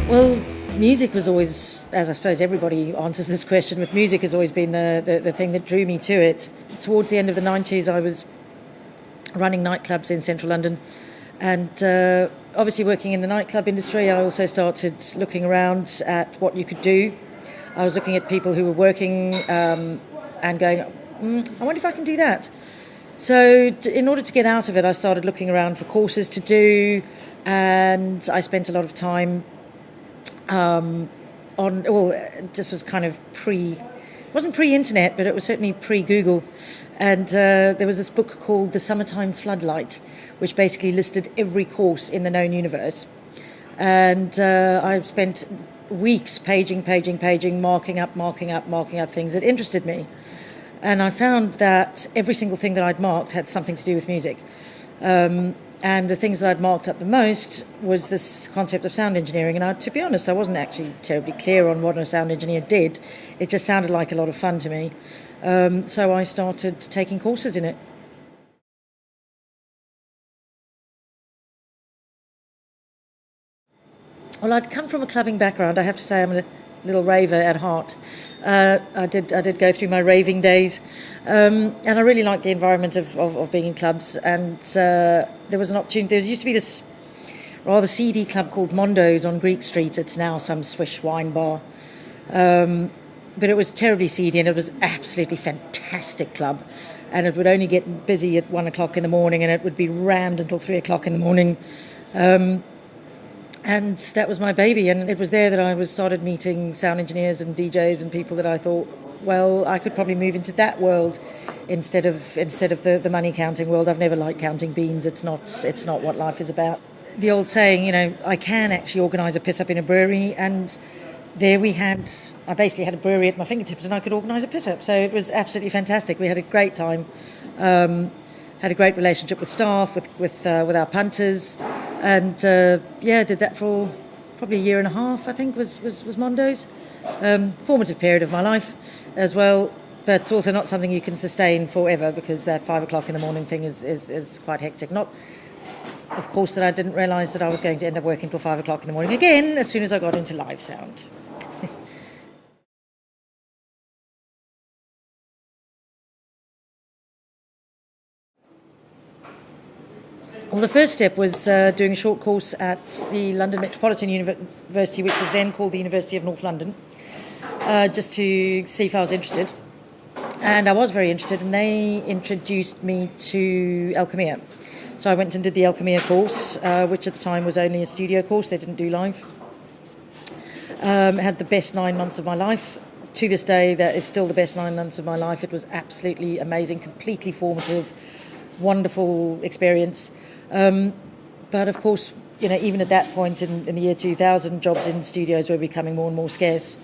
Well, music was always, as I suppose everybody answers this question, with music has always been the thing that drew me to it. Towards the end of the 90s, I was running nightclubs in central London, and obviously working in the nightclub industry, I also started looking around at what you could do. I was looking at people who were working and going, I wonder if I can do that. So in order to get out of it, I started looking around for courses to do, and I spent a lot of time this was kind of it wasn't pre-internet, but it was certainly pre-Google. And there was this book called The Summertime Floodlight, which basically listed every course in the known universe. And I spent weeks paging, marking up things that interested me. And I found that every single thing that I'd marked had something to do with music. And the things that I'd marked up the most was this concept of sound engineering. And to be honest, I wasn't actually terribly clear on what a sound engineer did. It just sounded like a lot of fun to me. So I started taking courses in it. Well, I'd come from a clubbing background. I have to say I'm a little raver at heart. I did go through my raving days, and I really liked the environment of being in clubs. And there was an opportunity. There used to be this rather seedy club called Mondo's on Greek Street. It's now some swish wine bar, but it was terribly seedy, and it was absolutely fantastic club. And it would only get busy at 1 o'clock in the morning, and it would be rammed until 3 o'clock in the morning. And that was my baby, and it was there that I started meeting sound engineers and DJs and people that I thought, well, I could probably move into that world instead of the money counting world. I've never liked counting beans. It's not what life is about. The old saying, I can actually organise a piss up in a brewery, and there I basically had a brewery at my fingertips, and I could organise a piss up. So it was absolutely fantastic. We had a great time. Had a great relationship with staff, with our punters, and did that for probably a year and a half. I think was Mondo's. Formative period of my life as well, but it's also not something you can sustain forever, because that 5 o'clock in the morning thing is quite hectic. Not, of course, that I didn't realise that I was going to end up working till 5 o'clock in the morning again as soon as I got into live sound. Well, the first step was doing a short course at the London Metropolitan University, which was then called the University of North London, just to see if I was interested. And I was very interested, and they introduced me to El Camille. So I went and did the El Camille course, which at the time was only a studio course. They didn't do live. Had the best 9 months of my life. To this day, that is still the best 9 months of my life. It was absolutely amazing, completely formative, wonderful experience. But of course, even at that point in the year 2000, jobs in studios were becoming more and more scarce.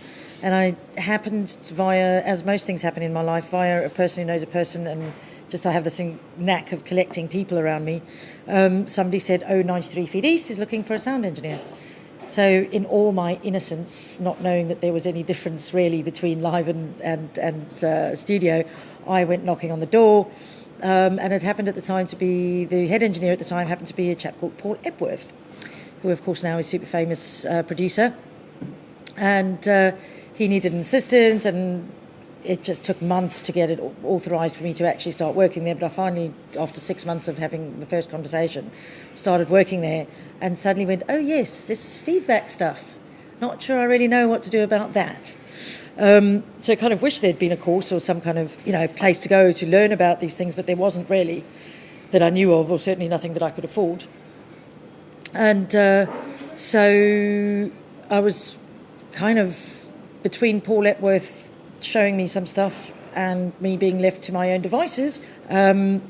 And I happened via, as most things happen in my life, via a person who knows a person, and just I have this knack of collecting people around me. Somebody said, 93 Feet East is looking for a sound engineer. So in all my innocence, not knowing that there was any difference really between live and studio, I went knocking on the door. And it happened at the time to be, the head engineer at the time happened to be a chap called Paul Epworth, who of course now is a super famous producer. And he needed an assistant, and it just took months to get it authorised for me to actually start working there. But I finally, after 6 months of having the first conversation, started working there, and suddenly went, oh yes, this feedback stuff. Not sure I really know what to do about that. So I kind of wish there'd been a course or some kind of, place to go to learn about these things, but there wasn't really that I knew of, or certainly nothing that I could afford. And so I was kind of between Paul Epworth showing me some stuff and me being left to my own devices. I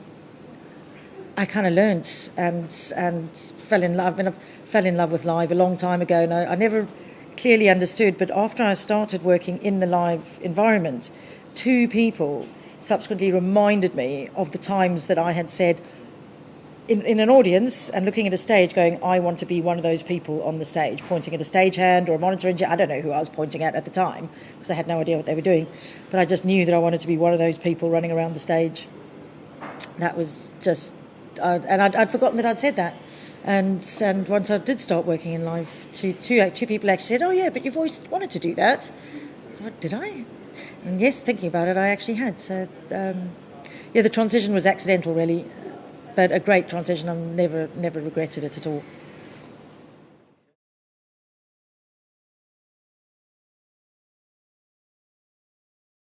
kind of learnt and fell in love. I fell in love with live a long time ago, and I never clearly understood, but after I started working in the live environment, 2 people subsequently reminded me of the times that I had said in an audience and looking at a stage going, I want to be one of those people on the stage, pointing at a stagehand or a monitor engineer. I don't know who I was pointing at the time, because I had no idea what they were doing, but I just knew that I wanted to be one of those people running around the stage. That was just, and I'd forgotten that I'd said that. And once I did start working in live, two people actually said, "Oh yeah, but you've always wanted to do that." I thought, did I? And yes, thinking about it, I actually had. So yeah, the transition was accidental, really, but a great transition. I've never regretted it at all.